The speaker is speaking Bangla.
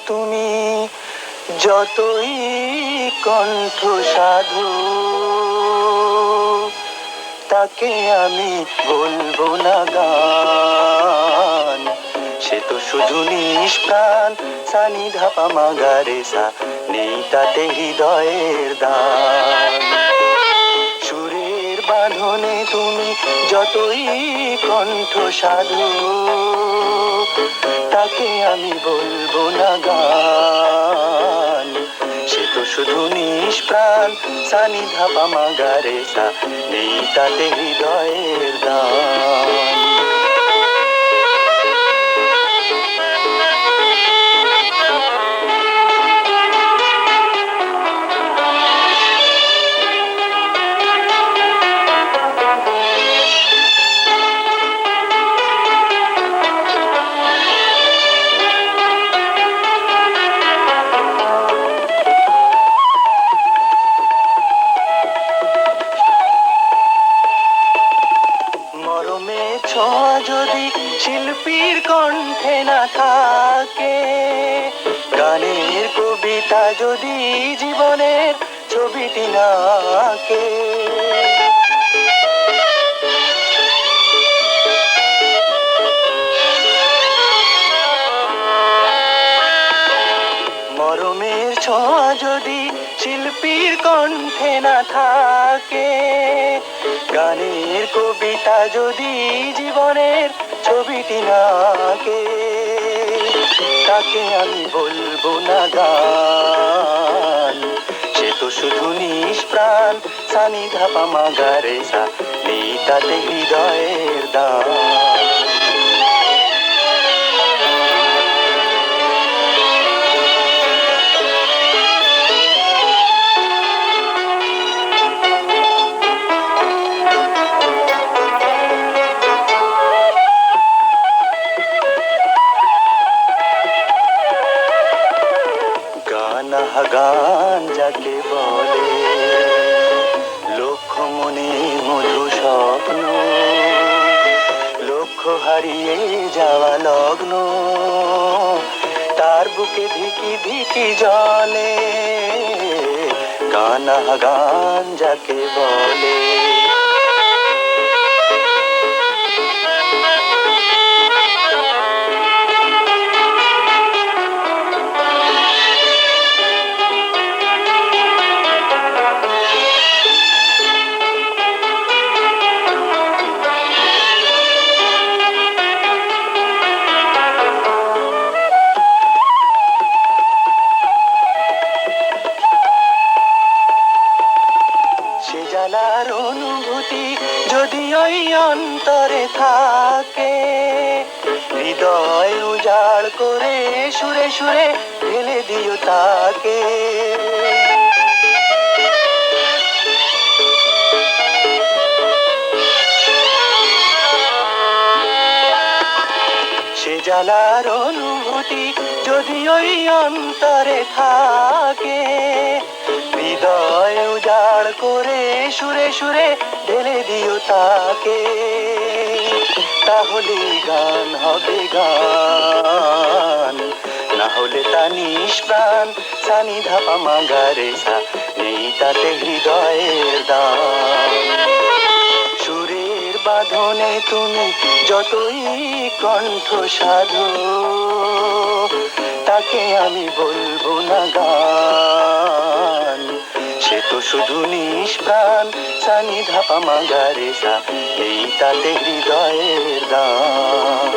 তুমি যতই কণ্ঠ সাধু, তাকে আমি বলবো না গান। সে তো শুধু নিষ্প্রাণ, সানি ধাপা মাগারে সা, নেই তাতে হৃদয়ের দান। সুরের বাঁধনে তুমি যতই কণ্ঠ সাধু, তাকে আমি বলবো না গান। সে তো শুধু নিষ্প্রাণ, সানি ধাপা মাগারে সা, নেই তাতে হৃদয়ের দান। ছোঁয়া যদি শিল্পীর কণ্ঠে না থাকে, গানের কবিতা যদি জীবনের ছবিটি না আঁকে, মরমের ছোঁয়া যদি শিল্পীর কণ্ঠে না থাকে, গানের কবিতা যদি জীবনের ছবিটি না আঁকে, তাকে আমি বলবো না গান। সে তো শুধু নিষ্প্রাণ, সানি ধাপা মাগারে সা, নেই তাতে হৃদয়ের দান। গান যাকে বলে, লক্ষ্য মনে মধু স্বপ্ন, লক্ষ্য হারিয়ে যাওয়া লগ্ন, তার বুকে ধিকি ধিকি জলে। গান যাকে বলে, জানার অনুভূতি যদি ওই অন্তরে থাকে, হৃদয় উজাড় করে সুরে সুরে ঢেলে দিও তাকে। সে জ্বালার অনুভূতি যদি ওই অন্তরে থাকে, হৃদয় উজাড় করে সুরে সুরে ঢেলে দিও তাকে। তাহলে গান হবে গান, না হলে তা নিষ্প্রাণ, সানি ধাপা মাগারে সা, নেই তাতে হৃদয়ের দান। সুরের বাঁধনে তুমি যতই কণ্ঠ সাধু, তাকে আমি বলবো না গান। সে তো শুধু নিষ্প্রাণ, সানি ধাপা মাগারে সা, নেই তাতে হৃদয়ের দান।